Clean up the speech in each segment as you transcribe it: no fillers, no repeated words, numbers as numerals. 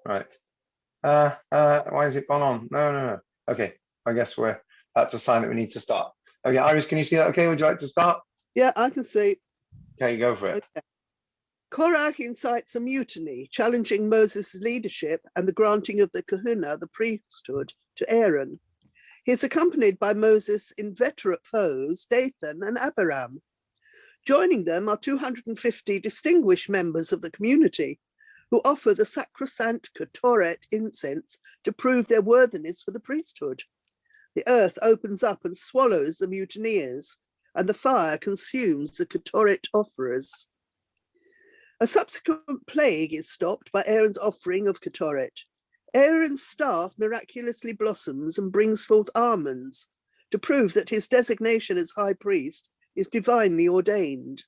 Right. Why has it gone on? No. Okay, I guess that's a sign that we need to start. Okay, Iris, can you see that? Okay, would you like to start? Yeah, I can see. Okay, go for it. Okay. Korach incites a mutiny, challenging Moses' leadership and the granting of the kahuna, the priesthood, to Aaron. He is accompanied by Moses' inveterate foes, Dathan and Abiram. Joining them are 250 distinguished members of the community who offer the sacrosanct Ketoret incense to prove their worthiness for the priesthood. The earth opens up and swallows the mutineers, and the fire consumes the Ketoret offerers. A subsequent plague is stopped by Aaron's offering of Ketoret. Aaron's staff miraculously blossoms and brings forth almonds to prove that his designation as high priest is divinely ordained.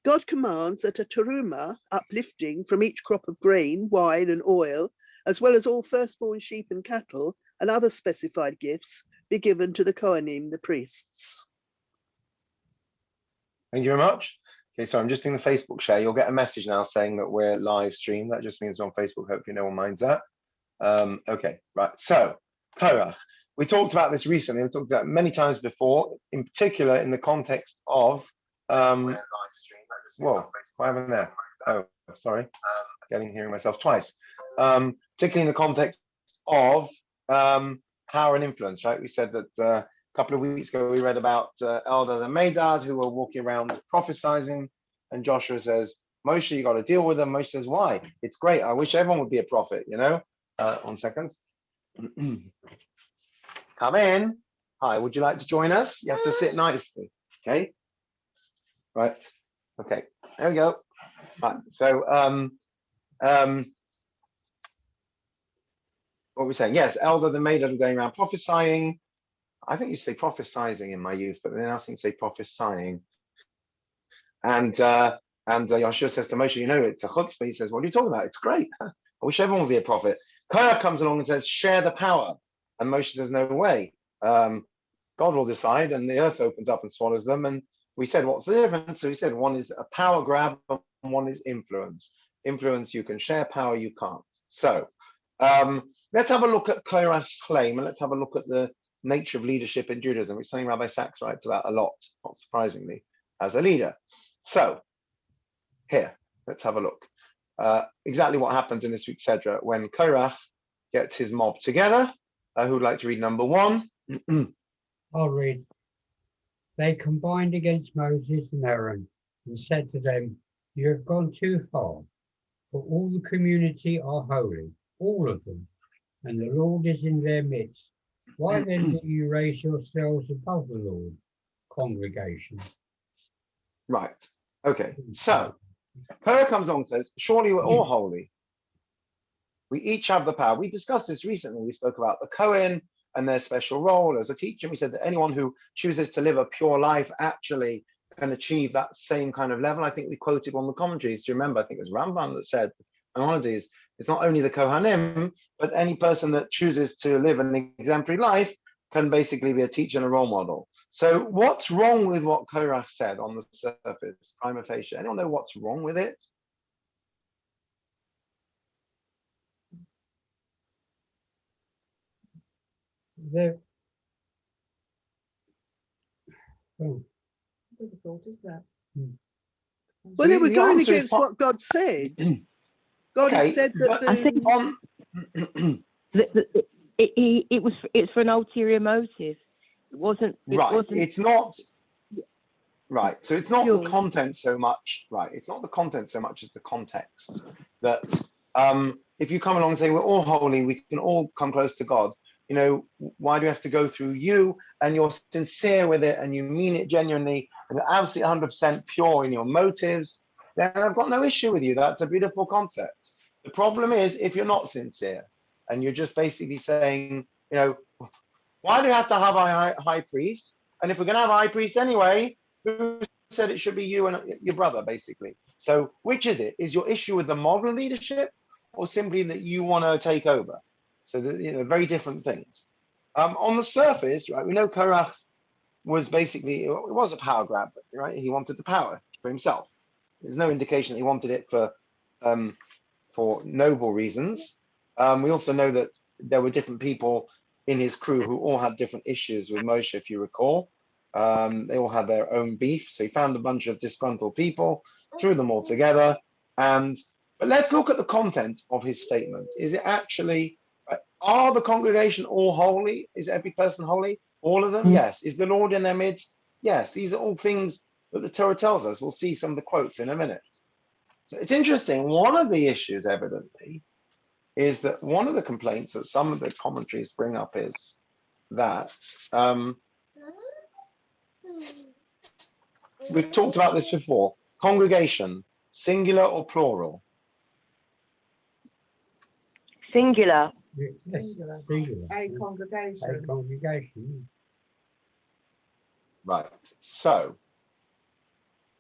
God commands that a teruma, uplifting from each crop of grain, wine, and oil, as well as all firstborn sheep and cattle and other specified gifts, be given to the Kohanim, the priests. Thank you very much. Okay, so I'm just doing the Facebook share. You'll get a message now saying that we're live stream. That just means on Facebook. Hopefully no one minds that. Okay, right. So, Korach. We talked about this recently. We talked about it many times before, in particular in the context of whoa, what happened there? Oh, sorry. Hearing myself twice. Particularly in the context of power and influence, right? We said that a couple of weeks ago we read about Eldad and Medad who were walking around prophesying, and Joshua says, Moshe, you got to deal with them. Moshe says, why? It's great. I wish everyone would be a prophet, you know? 1 second. Come in. Hi, would you like to join us? You have to sit nicely. Okay. Right. Okay. There we go. Right. So what were we saying? Yes, Eldad and Medad are going around prophesying. I think you say prophesizing in my youth, but then I think say prophesying. And Yahshua says to Moshe, you know, it's a chutzpah. He says, what are you talking about? It's great. I wish everyone would be a prophet. Korach comes along and says, share the power. And Moshe says, no way. God will decide, and the earth opens up and swallows them. And we said, what's the difference? So he said, one is a power grab, and one is influence. Influence you can share, power you can't. So let's have a look at Korach's claim, and let's have a look at the nature of leadership in Judaism, which is something Rabbi Sachs writes about a lot, not surprisingly, as a leader. So here, let's have a look. Exactly what happens in this week's Sedra when Korach gets his mob together. Who would like to read number 1? I'll read. They combined against Moses and Aaron and said to them, you have gone too far, for all the community are holy, all of them, and the Lord is in their midst. Why then do you raise yourselves above the Lord, congregation? Right. Okay. So Korach comes along and says, surely we're all holy. We each have the power. We discussed this recently. We spoke about the Kohen and their special role as a teacher. We said that anyone who chooses to live a pure life actually can achieve that same kind of level. I think we quoted one of the commentaries. Do you remember? I think it was Rambam that said, Maimonides, it's not only the Kohanim, but any person that chooses to live an exemplary life can basically be a teacher and a role model. So what's wrong with what Korach said on the surface, prima facie? Anyone know what's wrong with it? Difficult, is that? Well, they were going against what God said. God had said that it's for an ulterior motive. It wasn't. It's not. Right. So it's not the content so much. Right. It's not the content so much as the context. That if you come along and say we're all holy, we can all come close to God. You know, why do you have to go through you? And you're sincere with it, and you mean it genuinely, and you're absolutely 100% pure in your motives. Then I've got no issue with you. That's a beautiful concept. The problem is if you're not sincere, and you're just basically saying, you know, why do you have to have a high priest? And if we're going to have a high priest anyway, who said it should be you and your brother, basically? So which is it? Is your issue with the moral leadership, or simply that you want to take over? So, very different things. On the surface, right, we know Korach was basically, it was a power grab, right? He wanted the power for himself. There's no indication that he wanted it for for noble reasons. We also know that there were different people in his crew who all had different issues with Moshe, if you recall. They all had their own beef. So he found a bunch of disgruntled people, threw them all together. But let's look at the content of his statement. Is it actually, are the congregation all holy? Is every person holy? All of them? Yes. Is the Lord in their midst? Yes. These are all things that the Torah tells us. We'll see some of the quotes in a minute. So it's interesting. One of the issues, evidently, is that one of the complaints that some of the commentaries bring up is that we've talked about this before. Congregation, singular or plural? Singular. Yes, singular. A congregation. A congregation. Right. So,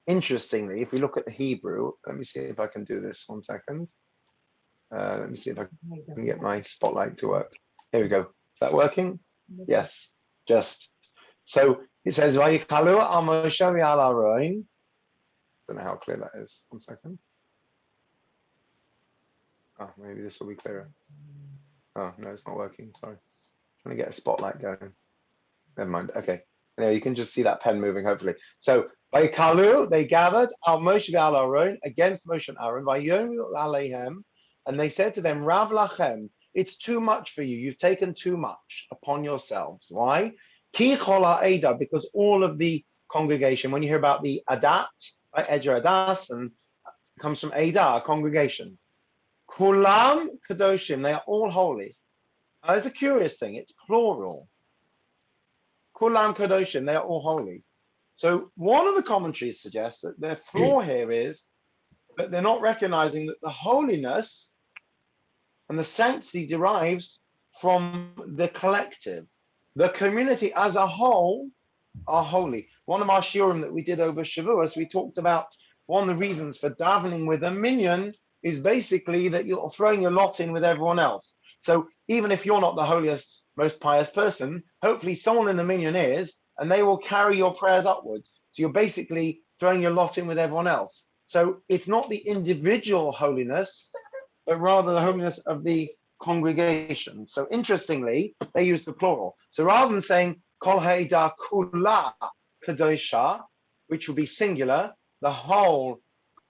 interestingly, if we look at the Hebrew, let me see if I can do this 1 second. Let me see if I can get my spotlight to work. Here we go. Is that working? Yes. Just. So it says, Vayikalu al Moshe v'al Aaron. Don't know how clear that is. 1 second. Oh, maybe this will be clearer. Oh, no, it's not working. Sorry. Trying to get a spotlight going. Never mind. Okay. There, you can just see that pen moving, hopefully. So, Vayikalu, they gathered al Moshe v'al Aaron against Moshe and Aaron, Vayomu aleihem, and they said to them, Rav lachem, it's too much for you. You've taken too much upon yourselves. Why? Ki chol ha'eda, because all of the congregation, when you hear about the adat, right, Ejer Adas, and it comes from Eda, a congregation. Kulam kadoshim, they are all holy. Now, there's a curious thing, it's plural. Kulam kadoshim, they are all holy. So one of the commentaries suggests that their flaw here is that they're not recognizing that the holiness and the sanctity derives from the collective. The community as a whole are holy. One of our shiurim that we did over Shavuos, we talked about one of the reasons for davening with a minyan is basically that you're throwing your lot in with everyone else. So even if you're not the holiest, most pious person, hopefully someone in the minyan is, and they will carry your prayers upwards. So you're basically throwing your lot in with everyone else. So it's not the individual holiness, but rather the holiness of the congregation. So interestingly, they use the plural. So rather than saying kol ha'eda kula kadosha, which would be singular, the whole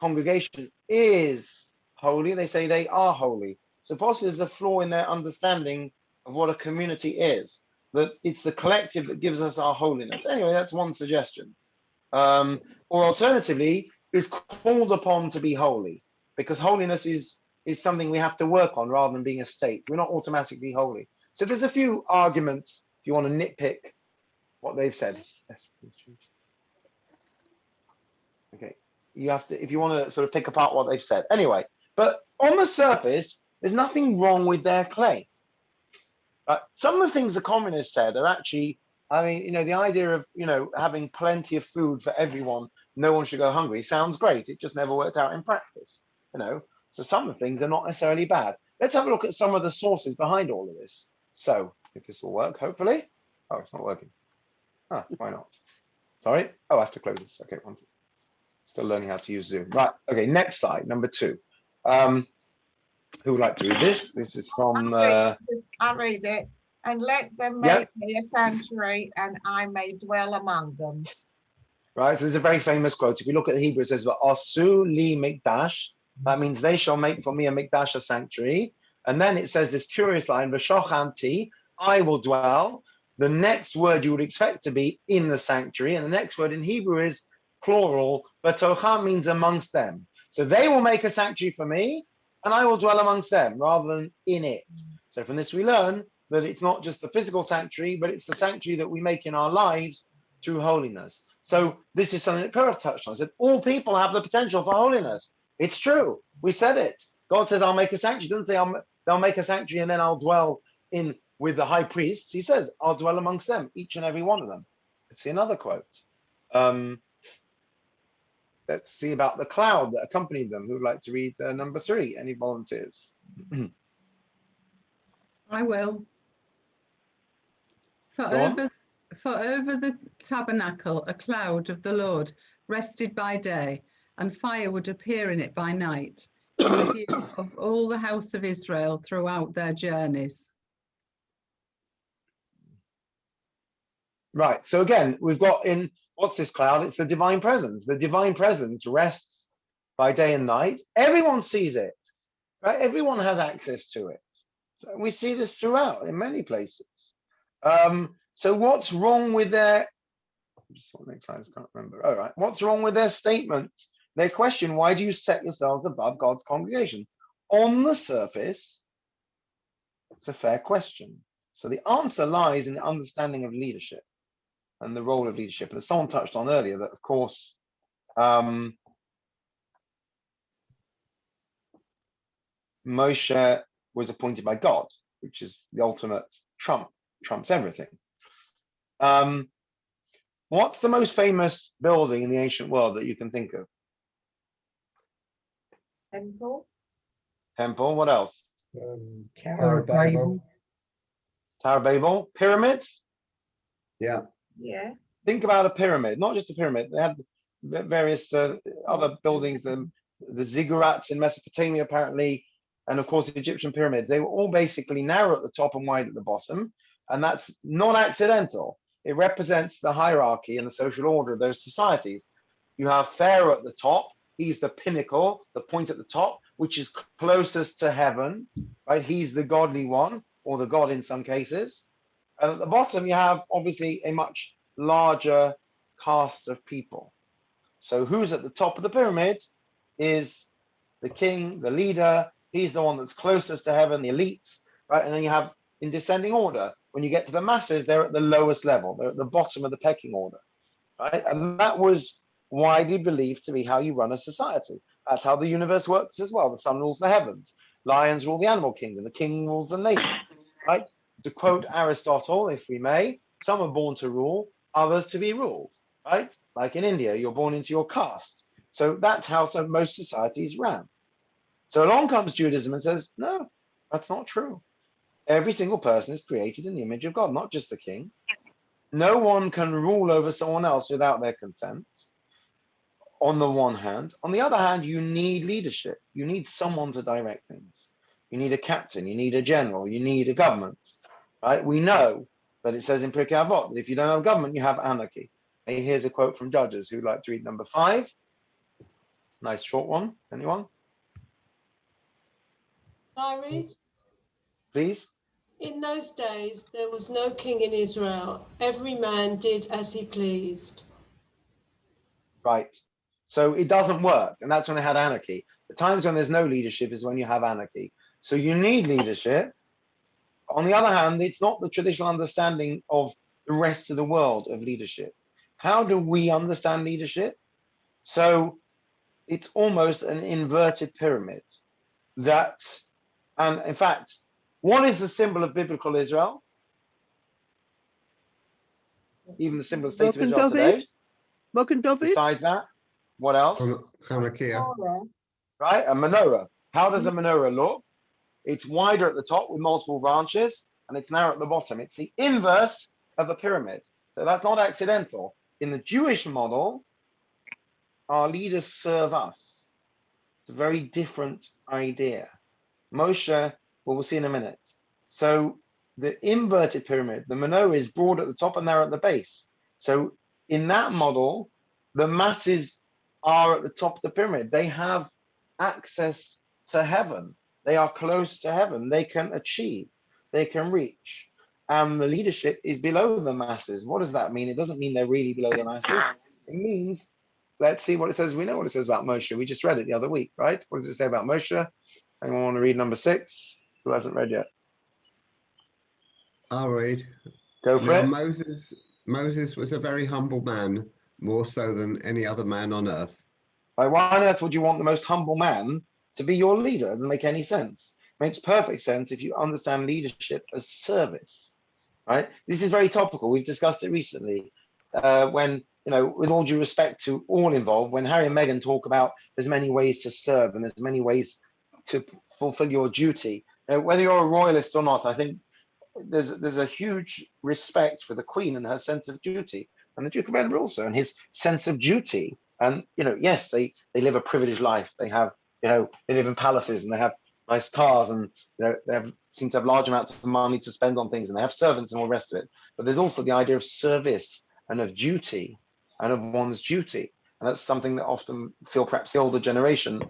congregation is holy, they say they are holy. So possibly there's a flaw in their understanding of what a community is, that it's the collective that gives us our holiness. Anyway, that's one suggestion. Or alternatively, is called upon to be holy, because holiness is something we have to work on rather than being a state. We're not automatically holy. So there's a few arguments if you want to nitpick what they've said. Yes, please change. Okay, you have to, if you want to sort of pick apart what they've said. Anyway, but on the surface, there's nothing wrong with their claim. Some of the things the communists said are actually, I mean, the idea of, having plenty of food for everyone, no one should go hungry, sounds great. It just never worked out in practice, So some of the things are not necessarily bad. Let's have a look at some of the sources behind all of this. So if this will work, hopefully. Oh, it's not working. Why not? Sorry. Oh, I have to close this. Okay, one second. Still learning how to use Zoom. Right. Okay, next slide, number 2. Who would like to read this? This is from... I'll read it. And let them make me a sanctuary, and I may dwell among them. Right, so there's a very famous quote. If you look at the Hebrew, it says, "Asu li mikdash." That means they shall make for me a mikdash, a sanctuary. And then it says this curious line, "V'shochanti," I will dwell. The next word you would expect to be in the sanctuary, and the next word in Hebrew is plural. B'tocha means amongst them. So they will make a sanctuary for me, and I will dwell amongst them, rather than in it. So from this we learn that it's not just the physical sanctuary, but it's the sanctuary that we make in our lives through holiness. So this is something that Korach touched on. He said, all people have the potential for holiness. It's true. We said it. God says, I'll make a sanctuary. He doesn't say they'll make a sanctuary and then I'll dwell in with the high priests. He says, I'll dwell amongst them, each and every one of them. Let's see another quote. Let's see about the cloud that accompanied them. Who would like to read number 3? Any volunteers? I will. For over the tabernacle, a cloud of the Lord rested by day, and fire would appear in it by night. with you of all the house of Israel throughout their journeys. Right. So again, we've got in what's this cloud? It's the divine presence. The divine presence rests by day and night. Everyone sees it, right? Everyone has access to it. So we see this throughout in many places. So what's wrong with their, next slide, I can't remember. All right. What's wrong with their statement? Their question, why do you set yourselves above God's congregation? On the surface, it's a fair question. So the answer lies in the understanding of leadership and the role of leadership. And as someone touched on earlier, that of course, Moshe was appointed by God, which is the ultimate trumps everything. What's the most famous building in the ancient world that you can think of? Temple. Temple. What else? Tower of Babel. Tower of Babel. Pyramids. Yeah. Yeah. Think about a pyramid, not just a pyramid. They had various other buildings, the ziggurats in Mesopotamia, apparently, and of course the Egyptian pyramids. They were all basically narrow at the top and wide at the bottom, and that's not accidental. It represents the hierarchy and the social order of those societies. You have Pharaoh at the top. He's the pinnacle, the point at the top, which is closest to heaven, right? He's the godly one, or the god in some cases. And at the bottom, you have obviously a much larger cast of people. So who's at the top of the pyramid is the king, the leader. He's the one that's closest to heaven, the elites, right? And then you have in descending order. When you get to the masses, they're at the lowest level. They're at the bottom of the pecking order, right? And that was widely believed to be how you run a society. That's how the universe works as well. The sun rules the heavens. Lions rule the animal kingdom. The king rules the nation, right? To quote Aristotle, if we may, some are born to rule, others to be ruled, right? Like in India, you're born into your caste. So that's how most societies ran. So along comes Judaism and says, no, that's not true. Every single person is created in the image of God, not just the king. No one can rule over someone else without their consent, on the one hand. On the other hand, you need leadership. You need someone to direct things. You need a captain, you need a general, you need a government, right? We know that it says in Pirkei Avot that if you don't have government, you have anarchy. And here's a quote from Judges. Who'd like to read number 5? Nice short one. Anyone? I read, Please. in those days there was no king in Israel. Every man did as he pleased. Right. So it doesn't work. And that's when they had anarchy. The times when there's no leadership is when you have anarchy. So you need leadership. On the other hand, it's not the traditional understanding of the rest of the world of leadership. How do we understand leadership? So it's almost an inverted pyramid. That, and in fact, what is the symbol of biblical Israel? Even the symbol of the state of Israel today. Magen David. Besides that, what else? Hanukkah. Right, a menorah. How does a menorah look? It's wider at the top with multiple branches, and it's narrow at the bottom. It's the inverse of a pyramid. So that's not accidental. In the Jewish model, our leaders serve us. It's a very different idea. Moshe, well, we'll see in a minute. So the inverted pyramid, the menorah is broad at the top and narrow at the base. So in that model, the masses are at the top of the pyramid. They have access to heaven. They are close to heaven. They can achieve. They can reach. And the leadership is below the masses. What does that mean? It doesn't mean they're really below the masses. It means, let's see what it says. We know what it says about Moshe. We just read it the other week, right? What does it say about Moshe? Anyone want to read number 6? Who hasn't read yet? I'll read. Go for Now, it. Moses was a very humble man, more so than any other man on earth. Why on earth would you want the most humble man to be your leader? It doesn't make any sense. It makes perfect sense if you understand leadership as service, right? This is very topical. We've discussed it recently when, you know, with all due respect to all involved, when Harry and Meghan talk about there's many ways to serve and there's many ways to fulfill your duty. You know, whether you're a royalist or not, I think there's a huge respect for the Queen and her sense of duty, and the Duke of Edinburgh also and his sense of duty. And you know, yes, they live a privileged life. They have they live in palaces and they have nice cars, and they seem to have large amounts of money to spend on things, and they have servants and all the rest of it. But there's also the idea of service and of duty and of one's duty. And that's something that often feel perhaps the older generation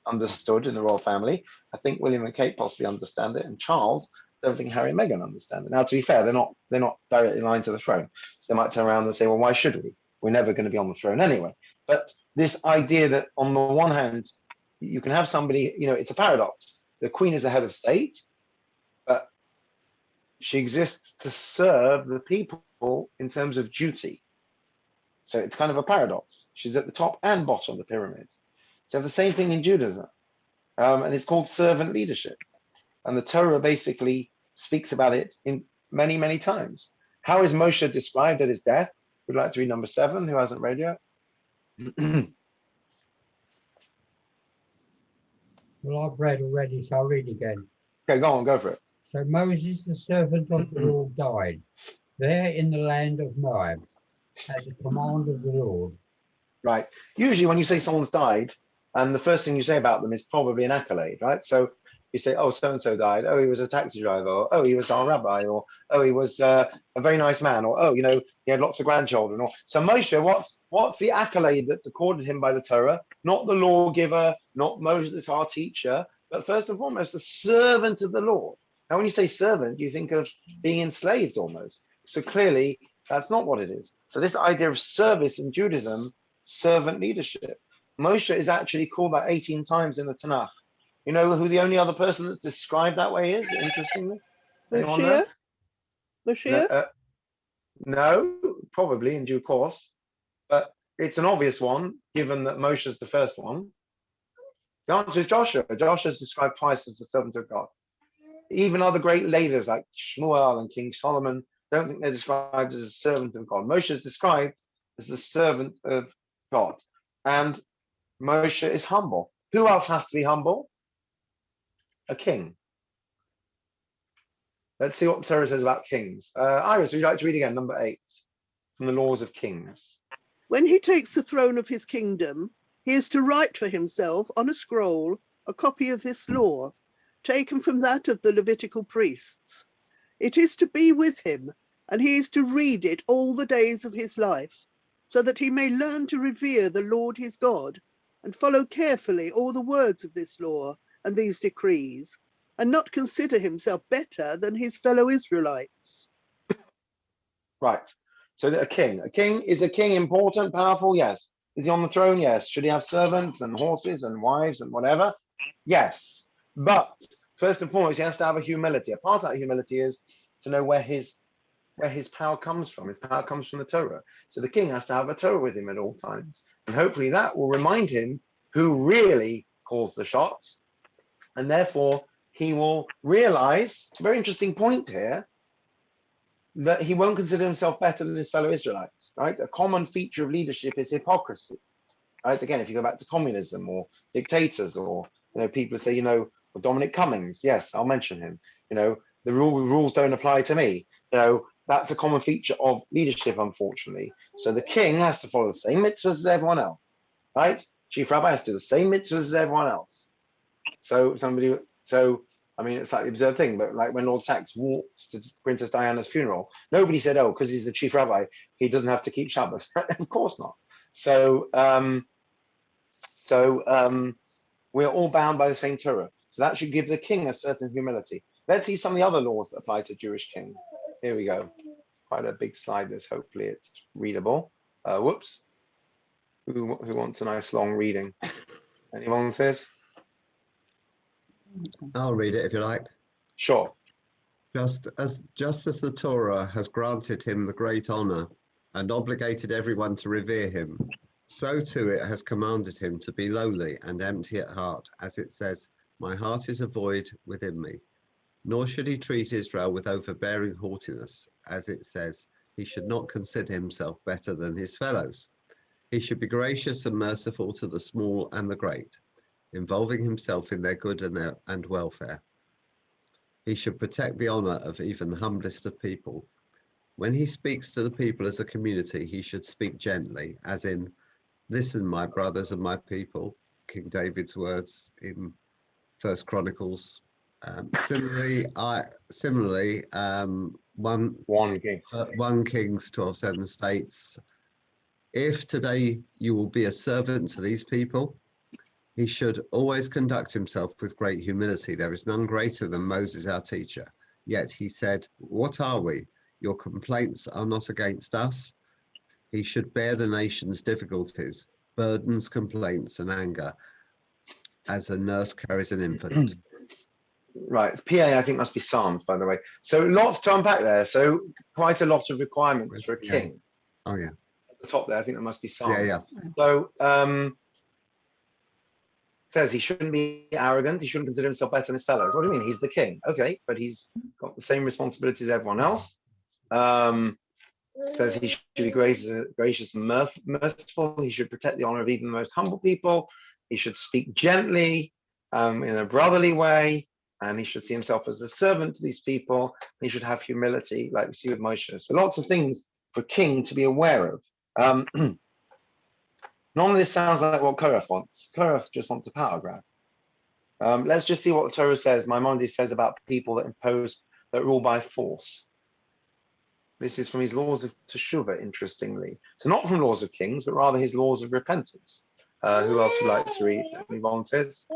understood in the royal family. I think William and Kate possibly understand it, and Charles, I don't think Harry and Meghan understand it. Now, to be fair, they're not directly aligned to the throne. So they might turn around and say, well, why should we? We're never going to be on the throne anyway. But this idea that on the one hand, you can have somebody, it's a paradox. The Queen is the head of state, but she exists to serve the people in terms of duty. So it's kind of a paradox. She's at the top and bottom of the pyramid. So the same thing in Judaism. And it's called servant leadership. And the Torah basically speaks about it in many, many times. How is Moshe described at his death? We'd like to read number 7, who hasn't read yet. Well, I've read already, so I'll read again. Okay, go on, go for it. So Moses, the servant of the Lord, died there in the land of Moab at the command of the Lord. Right. Usually when you say someone's died, and the first thing you say about them is probably an accolade, right? So you say, oh, so-and-so died. Oh, he was a taxi driver. Or, oh, he was our rabbi. Or, oh, he was a very nice man. Or, oh, he had lots of grandchildren. Or, so Moshe, what's the accolade that's accorded him by the Torah? Not the lawgiver, not Moses, our teacher, but first and foremost, the servant of the Lord. Now, when you say servant, you think of being enslaved almost. So clearly, that's not what it is. So this idea of service in Judaism, servant leadership. Moshe is actually called that 18 times in the Tanakh. You know who the only other person that's described that way is, interestingly? Moshe? No, probably in due course. But it's an obvious one, given that Moshe is the first one. The answer is Joshua. Joshua is described twice as the servant of God. Even other great leaders like Shmuel and King Solomon don't think they're described as a servant of God. Moshe is described as the servant of God. And Moshe is humble. Who else has to be humble? A king. Let's see what the Torah says about kings. Iris, would you like to read again, number 8, from the Laws of Kings? When he takes the throne of his kingdom, he is to write for himself on a scroll a copy of this law, taken from that of the Levitical priests. It is to be with him, and he is to read it all the days of his life, so that he may learn to revere the Lord his God, and follow carefully all the words of this law and these decrees, and not consider himself better than his fellow Israelites. Right. So a king. Is a king important, powerful? Yes. Is he on the throne? Yes. Should he have servants and horses and wives and whatever? Yes. But first and foremost, he has to have a humility. A part of that humility is to know where his power comes from. His power comes from the Torah. So the king has to have a Torah with him at all times. And hopefully that will remind him who really calls the shots. And therefore, he will realize, very interesting point here, that he won't consider himself better than his fellow Israelites, right? A common feature of leadership is hypocrisy, right? Again, if you go back to communism or dictators or, people say, Dominic Cummings, yes, I'll mention him, the rules don't apply to me. That's a common feature of leadership, unfortunately. So the king has to follow the same mitzvahs as everyone else, right? Chief rabbi has to do the same mitzvahs as everyone else. So it's like the absurd thing, but like when Lord Sachs walked to Princess Diana's funeral, nobody said, oh, because he's the chief rabbi, he doesn't have to keep Shabbos. Of course not. So we're all bound by the same Torah. So that should give the king a certain humility. Let's see some of the other laws that apply to Jewish kings. Here we go. Quite a big slide. This, hopefully it's readable. Whoops. Who wants a nice long reading? Anyone says? I'll read it if you like. Sure. Just as the Torah has granted him the great honor and obligated everyone to revere him, so too it has commanded him to be lowly and empty at heart, as it says, my heart is a void within me. Nor should he treat Israel with overbearing haughtiness, as it says, he should not consider himself better than his fellows. He should be gracious and merciful to the small and the great, involving himself in their good and welfare. He should protect the honor of even the humblest of people. When he speaks to the people as a community, he should speak gently, as in, listen, my brothers and my people, King David's words in First Chronicles. Similarly, 1 Kings 12:7 states, if today you will be a servant to these people, he should always conduct himself with great humility. There is none greater than Moses, our teacher. Yet he said, what are we? Your complaints are not against us. He should bear the nation's difficulties, burdens, complaints, and anger, as a nurse carries an infant. Right, PA I think must be Psalms, by the way. So lots to unpack there. So quite a lot of requirements for a king. Oh yeah. At the top there, I think that must be Psalms. Yeah. So says he shouldn't be arrogant. He shouldn't consider himself better than his fellows. What do you mean? He's the king. Okay, but he's got the same responsibilities as everyone else. Says he should be gracious and merciful. He should protect the honor of even the most humble people. He should speak gently, in a brotherly way, and he should see himself as a servant to these people. He should have humility, like we see with Moshe. So lots of things for a king to be aware of. None of this sounds like what Korach wants. Korach just wants a power grab. Let's just see what the Torah says. Maimonides says about people that rule by force. This is from his laws of TESHUVAH, interestingly. So not from laws of kings, but rather his laws of repentance. Who else would like to read? Any volunteers?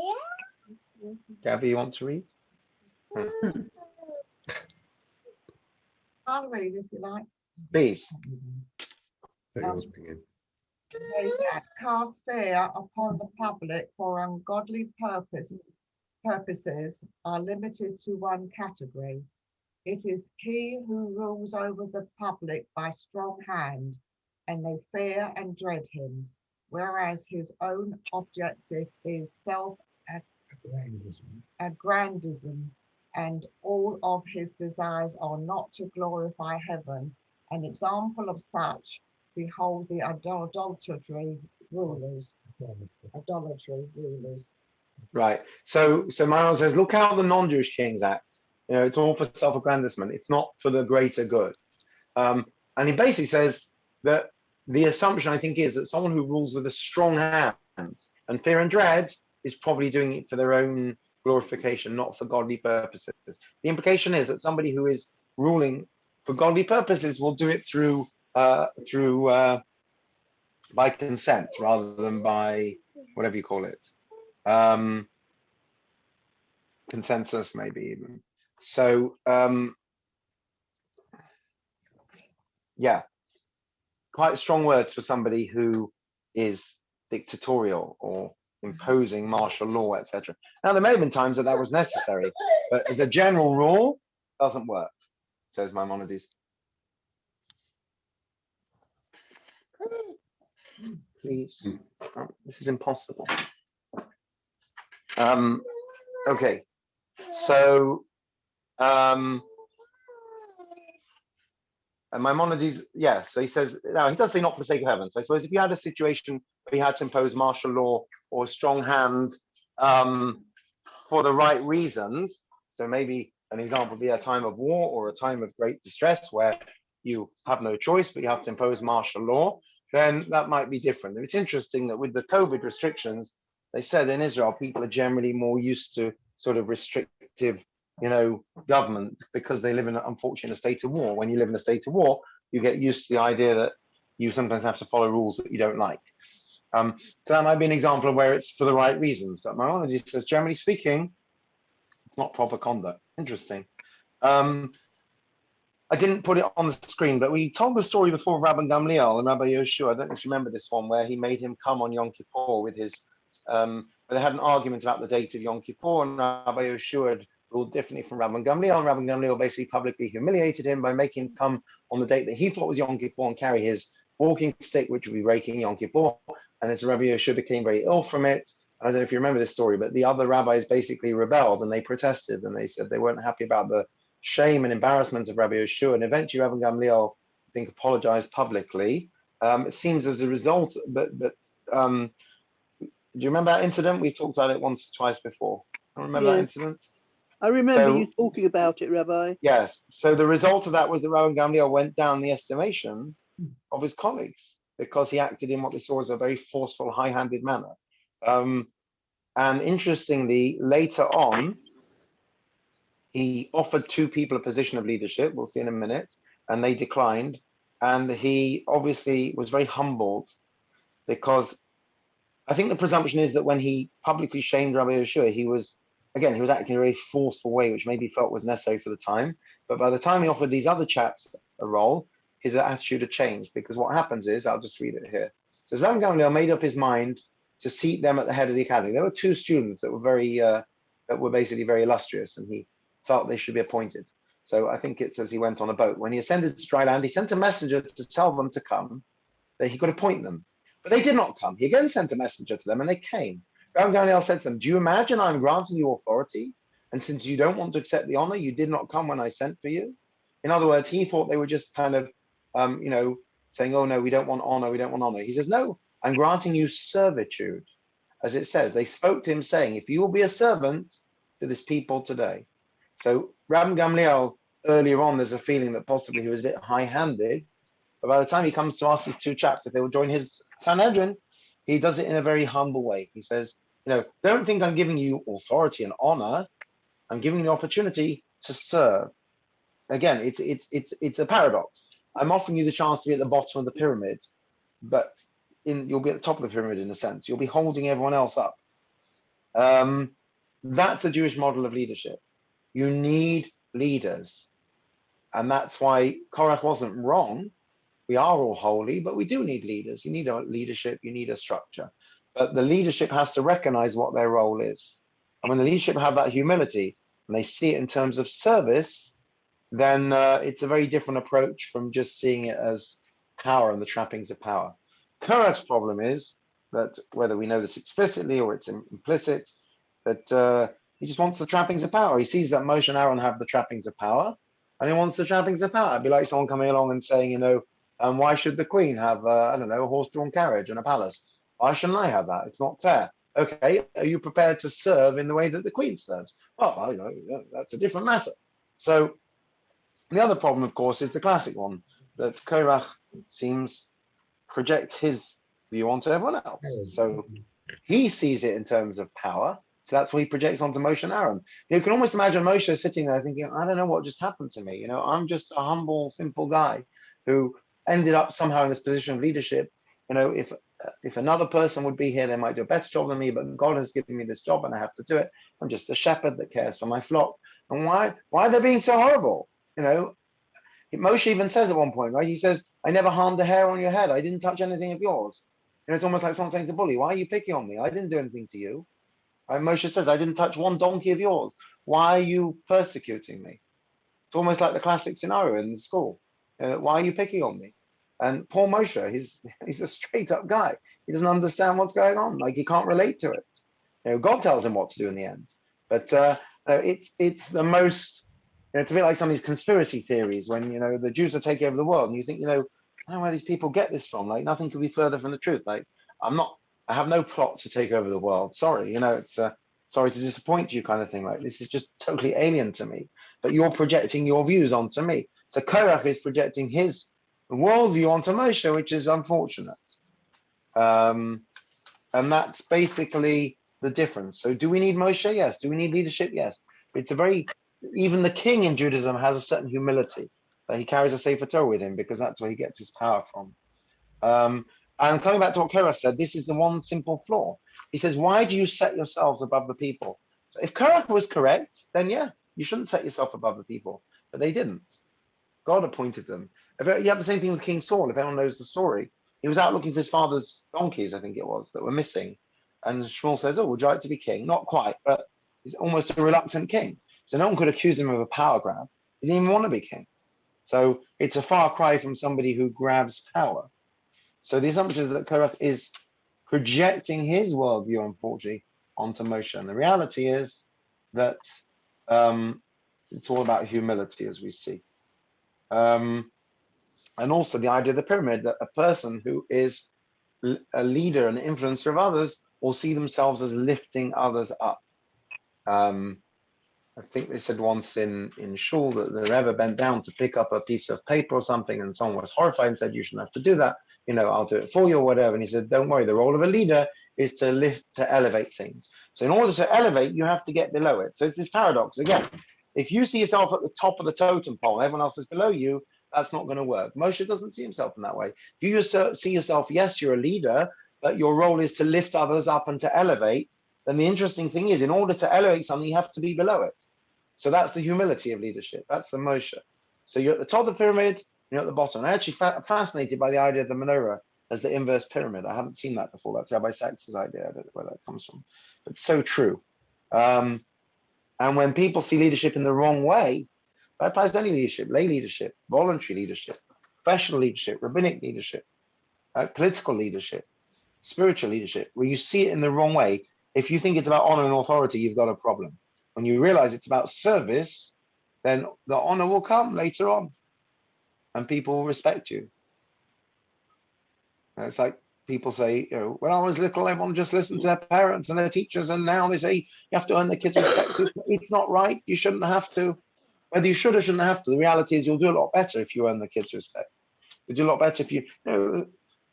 Gabby, you want to read? I'll read if you like. Please. They that cast fear upon the public for ungodly purposes are limited to one category. It is he who rules over the public by strong hand, and they fear and dread him, whereas his own objective is self-aggrandism, and all of his desires are not to glorify heaven. An example of such, behold the idolatry rulers. Right. So Manuel says, look out the non-Jewish Kings Act. You know, it's all for self-aggrandizement. It's not for the greater good. And he basically says that the assumption, I think, is that someone who rules with a strong hand and fear and dread is probably doing it for their own glorification, not for godly purposes. The implication is that somebody who is ruling for godly purposes will do it through by consent rather than by whatever you call it, consensus maybe even. So yeah, quite strong words for somebody who is dictatorial or imposing martial law, etc. Now there may have been times that was necessary, but as a general rule, doesn't work, says Maimonides. Please, this is impossible. Okay, so and Maimonides, yeah, so he says, now he does say not for the sake of heaven. So I suppose if you had a situation where you had to impose martial law or a strong hand for the right reasons, so maybe an example would be a time of war or a time of great distress where you have no choice, but you have to impose martial law, then that might be different. And it's interesting that with the COVID restrictions, they said in Israel, people are generally more used to sort of restrictive, government because they live in, unfortunately, a state of war. When you live in a state of war, you get used to the idea that you sometimes have to follow rules that you don't like. So that might be an example of where it's for the right reasons. But Maimonides says, generally speaking, it's not proper conduct. Interesting. I didn't put it on the screen, but we told the story before of Rabbi Gamliel and Rabbi Yoshua. I don't know if you remember this one, where he made him come on Yom Kippur with his, they had an argument about the date of Yom Kippur, and Rabbi Yoshua had ruled differently from Rabbi Gamliel, and Rabbi Gamliel basically publicly humiliated him by making him come on the date that he thought was Yom Kippur and carry his walking stick, which would be breaking Yom Kippur. And as Rabbi Yoshua became very ill from it. I don't know if you remember this story, but the other rabbis basically rebelled and they protested and they said they weren't happy about the shame and embarrassment of Rabbi Yoshua. And eventually Rabbi Gamliel, I think, apologized publicly. It seems as a result, but do you remember that incident? We've talked about it once or twice before. I remember that incident. I remember you talking about it, Rabbi. Yes. So the result of that was that Rabbi Gamliel went down the estimation of his colleagues because he acted in what they saw as a very forceful, high-handed manner. And interestingly, later on, he offered 2 people a position of leadership, we'll see in a minute, and they declined. And he obviously was very humbled, because I think the presumption is that when he publicly shamed Rabbi Yeshua, he was acting in a very forceful way, which maybe he felt was necessary for the time. But by the time he offered these other chaps a role, his attitude had changed, because what happens is, I'll just read it here. It says, Rabbi Gamliel made up his mind to seat them at the head of the academy. There were 2 students that were basically very illustrious, and he felt they should be appointed. So I think it says he went on a boat. When he ascended to dry land, he sent a messenger to tell them to come, that he could appoint them. But they did not come. He again sent a messenger to them, and they came. Rabbi Gamliel said to them, do you imagine I'm granting you authority? And since you don't want to accept the honor, you did not come when I sent for you? In other words, he thought they were just kind of, saying, oh no, we don't want honor, we don't want honor. He says, no, I'm granting you servitude. As it says, they spoke to him saying, if you will be a servant to this people today. So Rabbi Gamliel, earlier on, there's a feeling that possibly he was a bit high-handed. But by the time he comes to ask these 2 chaps if they will join his Sanhedrin, he does it in a very humble way. He says, don't think I'm giving you authority and honor. I'm giving you the opportunity to serve. Again, it's a paradox. I'm offering you the chance to be at the bottom of the pyramid, but you'll be at the top of the pyramid in a sense. You'll be holding everyone else up. That's the Jewish model of leadership. You need leaders. And that's why Korach wasn't wrong. We are all holy, but we do need leaders. You need a leadership, you need a structure. But the leadership has to recognize what their role is. And when the leadership have that humility and they see it in terms of service, then it's a very different approach from just seeing it as power and the trappings of power. Korach's problem is that, whether we know this explicitly or it's implicit, that he just wants the trappings of power. He sees that Moshe and Aaron have the trappings of power, and he wants the trappings of power. It'd be like someone coming along and saying, why should the queen have, a horse-drawn carriage and a palace? Why shouldn't I have that? It's not fair. Okay, are you prepared to serve in the way that the queen serves? Well, that's a different matter. So the other problem, of course, is the classic one, that Korach seems project his view onto everyone else. So he sees it in terms of power. So that's what he projects onto Moshe and Aaron. You can almost imagine Moshe sitting there thinking, I don't know what just happened to me. I'm just a humble, simple guy who ended up somehow in this position of leadership. If another person would be here, they might do a better job than me, but God has given me this job and I have to do it. I'm just a shepherd that cares for my flock. And why are they being so horrible? Moshe even says at one point, right? He says, I never harmed a hair on your head. I didn't touch anything of yours. It's almost like someone saying to bully, why are you picking on me? I didn't do anything to you. Right? Moshe says, I didn't touch one donkey of yours. Why are you persecuting me? It's almost like the classic scenario in school. Why are you picking on me? And poor Moshe, he's a straight up guy. He doesn't understand what's going on. Like, he can't relate to it. God tells him what to do in the end. But it's the most, it's a bit like some of these conspiracy theories when, the Jews are taking over the world and you think, I don't know where these people get this from. Like, nothing could be further from the truth. Like, I have no plot to take over the world. Sorry, it's sorry to disappoint you kind of thing. Like, this is just totally alien to me, but you're projecting your views onto me. So Korach is projecting his worldview onto Moshe, which is unfortunate. And that's basically the difference. So do we need Moshe? Yes. Do we need leadership? Yes. It's even the king in Judaism has a certain humility, that he carries a Sefer Torah with him because that's where he gets his power from. And coming back to what Korach said, this is the one simple flaw. He says, why do you set yourselves above the people? So if Korach was correct, then yeah, you shouldn't set yourself above the people. But they didn't. God appointed them. You have the same thing with King Saul, if anyone knows the story. He was out looking for his father's donkeys, I think it was, that were missing. And Shmuel says, oh, would you like to be king? Not quite, but he's almost a reluctant king. So no one could accuse him of a power grab. He didn't even want to be king. So it's a far cry from somebody who grabs power. So the assumption is that Korach is projecting his worldview, unfortunately, onto Moshe. And the reality is that it's all about humility, as we see. And also the idea of the pyramid, that a person who is a leader and influencer of others will see themselves as lifting others up. I think they said once in shul that the Rebbe bent down to pick up a piece of paper or something, and someone was horrified and said, you shouldn't have to do that. I'll do it for you or whatever. And he said, don't worry, the role of a leader is to elevate things. So in order to elevate, you have to get below it. So it's this paradox again. If you see yourself at the top of the totem pole, everyone else is below you, that's not going to work. Moshe doesn't see himself in that way. If you see yourself, yes, you're a leader, but your role is to lift others up and to elevate, then the interesting thing is, in order to elevate something, you have to be below it. So that's the humility of leadership. That's the Moshe. So you're at the top of the pyramid, you're at the bottom. I'm actually fascinated by the idea of the menorah as the inverse pyramid. I haven't seen that before. That's Rabbi Sachs's idea. I don't know where that comes from, but it's so true. And when people see leadership in the wrong way, that applies to any leadership: lay leadership, voluntary leadership, professional leadership, rabbinic leadership, political leadership, spiritual leadership. Where you see it in the wrong way, if you think it's about honor and authority, you've got a problem. When you realize it's about service, then the honor will come later on, and people will respect you. And it's like people say, you know, when I was little, everyone just listened to their parents and their teachers, and now they say you have to earn the kids' respect. It's not right. You shouldn't have to. Whether you should or shouldn't have to, the reality is you'll do a lot better if you earn the kids' respect. You'll do a lot better if you know,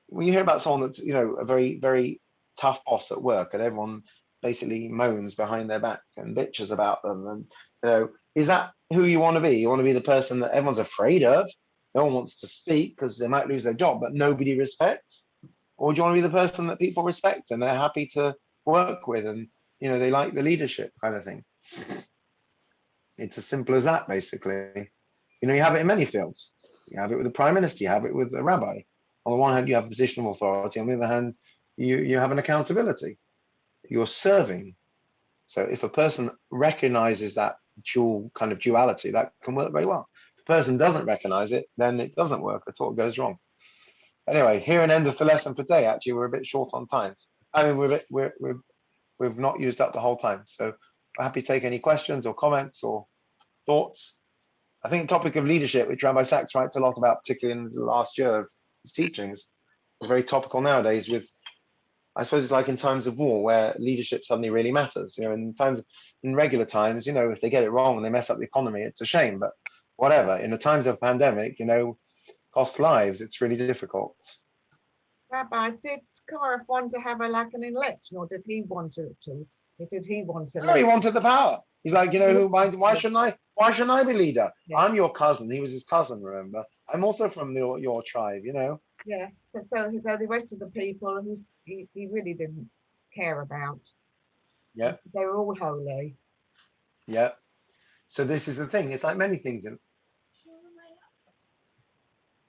when you hear about someone that's, you know, a very, very tough boss at work, and everyone basically moans behind their back and bitches about them, and you know, is that who you want to be? You want to be the person that everyone's afraid of? No one wants to speak because they might lose their job, but nobody respects? Or do you want to be the person that people respect and they're happy to work with, and you know, they like the leadership kind of thing? It's as simple as that, basically. You know, you have it in many fields. You have it with the prime minister, you have it with a rabbi. On the one hand, you have a position of authority. On the other hand, you have an accountability. You're serving. So if a person recognizes that dual kind of duality, that can work very well. If a person doesn't recognize it, then it doesn't work at all. It goes wrong. Anyway, here an end of the lesson for today. Actually, we're a bit short on time. I mean, we've not used up the whole time. So I'm happy to take any questions or comments or thoughts. I think the topic of leadership, which Rabbi Sachs writes a lot about, particularly in the last year of his teachings, is very topical nowadays. With, I suppose it's like in times of war where leadership suddenly really matters. You know, in regular times, you know, if they get it wrong and they mess up the economy, it's a shame. But whatever, in the times of pandemic, you know, cost lives, it's really difficult. Rabbi, did Korach want to have an election, or did he want to? Did he want to? No, he wanted the power. He's like, you know, why shouldn't I be leader? Yeah. I'm your cousin. He was his cousin, remember? I'm also from your tribe, you know. Yeah. So the rest of the people he really didn't care about. Yeah. They were all holy. Yeah. So this is the thing. It's like many things in.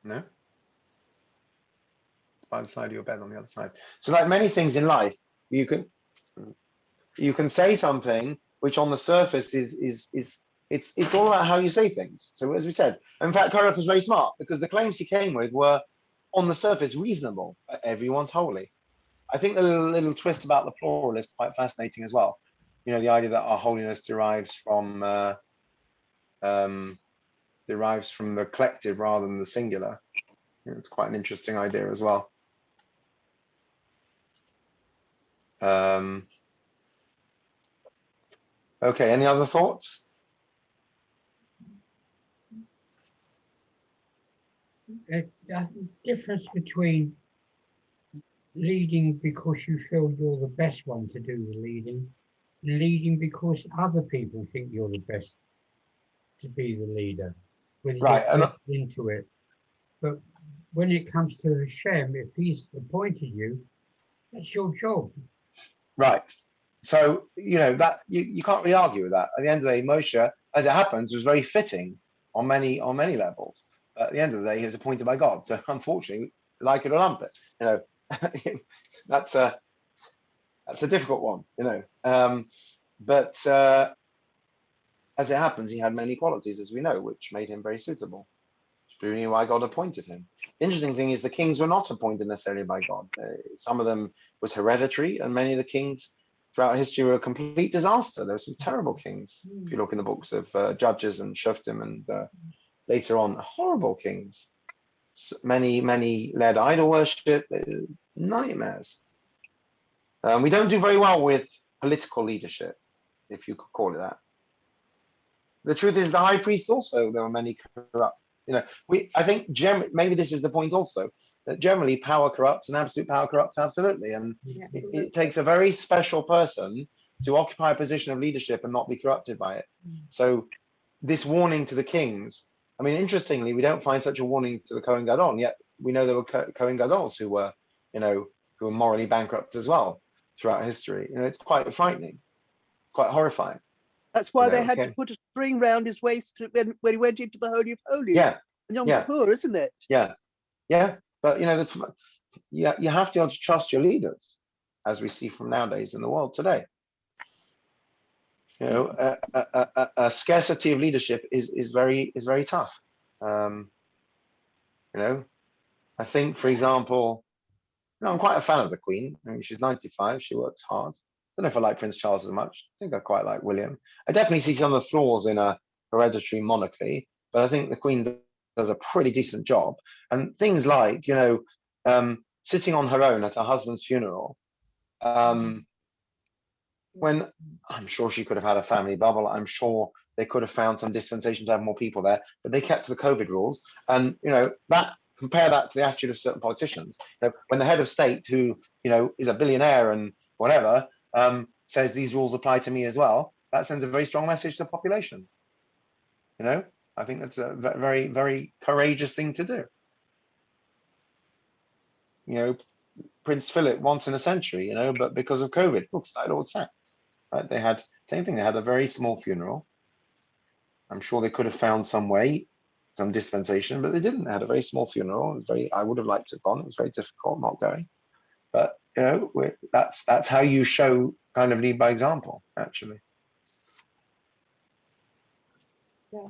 No. It's by the side of your bed on the other side. So like many things in life, you can say something which on the surface it's all about how you say things. So as we said, in fact, Korach was very smart because the claims he came with were on the surface reasonable. Everyone's holy. I think the little twist about the plural is quite fascinating as well. You know, the idea that our holiness derives from the collective rather than the singular. You know, it's quite an interesting idea as well. Okay, any other thoughts? The difference between leading because you feel you're the best one to do the leading, and leading because other people think you're the best to be the leader, when you right, get into it. But when it comes to Hashem, if he's appointed you, that's your job. Right. So, you know, that you can't really argue with that. At the end of the day, Moshe, as it happens, was very fitting on many levels. But at the end of the day, he was appointed by God. So unfortunately, like it or lump it, you know, that's a difficult one, you know. But as it happens, he had many qualities, as we know, which made him very suitable. Proving why God appointed him. The interesting thing is the kings were not appointed necessarily by God. Some of them was hereditary, and many of the kings throughout history were a complete disaster. There were some terrible kings. If you look in the books of Judges and Shoftim, and later on, horrible kings. Many led idol worship, nightmares. We don't do very well with political leadership, if you could call it that. The truth is, the high priest also, there were many corrupt. You know, I think maybe this is the point also. that generally power corrupts and absolute power corrupts absolutely. And Yeah. it takes a very special person to occupy a position of leadership and not be corrupted by it. So this warning to the kings, I mean, interestingly, we don't find such a warning to the Kohen Gadol, yet we know there were Kohen Gadols who were, who were morally bankrupt as well throughout history. It's quite frightening, quite horrifying. That's why they had to put a string round his waist when he went into the Holy of Holies. Yeah. Yom Kippur, isn't it? Yeah. Yeah. But, you have to trust your leaders, as we see from nowadays in the world today. A scarcity of leadership is very tough. I think, for example, I'm quite a fan of the Queen. I mean, she's 95. She works hard. I don't know if I like Prince Charles as much. I think I quite like William. I definitely see some of the flaws in a hereditary monarchy, but I think the Queen does a pretty decent job. And things like, sitting on her own at her husband's funeral, when I'm sure she could have had a family bubble, I'm sure they could have found some dispensation to have more people there, but they kept to the COVID rules. And compare that to the attitude of certain politicians. When the head of state, who is a billionaire and whatever, says these rules apply to me as well, that sends a very strong message to the population. I think that's a very, very courageous thing to do. Prince Philip once in a century, but because of COVID, looks like Lord Sacks. Right? They had same thing. They had a very small funeral. I'm sure they could have found some way, some dispensation, but they didn't. They had a very small funeral. It was I would have liked to have gone. It was very difficult not going. But that's how you show kind of lead by example, actually. Yeah.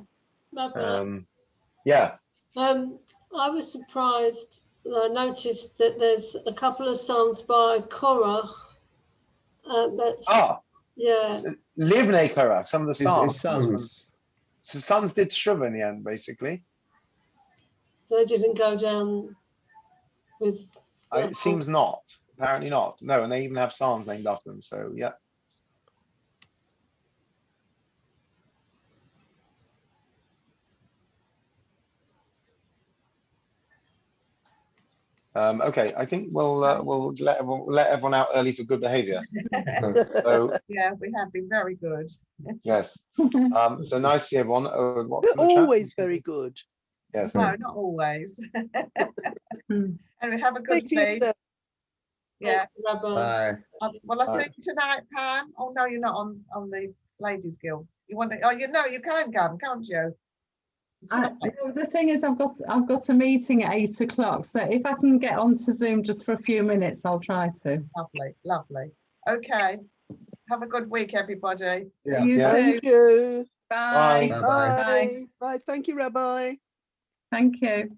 I was surprised. I noticed that there's a couple of songs by Korach. Livnei Korach, some of the songs. His sons. His sons did teshuva in the end, basically. They didn't go down with. It seems not. Apparently not. No, and they even have psalms named after them. So yeah. Okay, I think we'll let everyone out early for good behaviour. So yeah, we have been very good. Yes. So nice to see everyone. We're always very good. Yes. No, not always. And we have a good day. Yeah. Bye. Well, I'll see you tonight, Pam. Oh no, you're not on the Ladies Guild. You want to? Oh, you can come, can't you? The thing is, I've got a meeting at 8 o'clock, so if I can get onto Zoom just for a few minutes, I'll try to. Lovely. Okay. Have a good week, everybody. Yeah. You too. Thank you. Bye. Bye. Bye. Thank you, Rabbi. Thank you.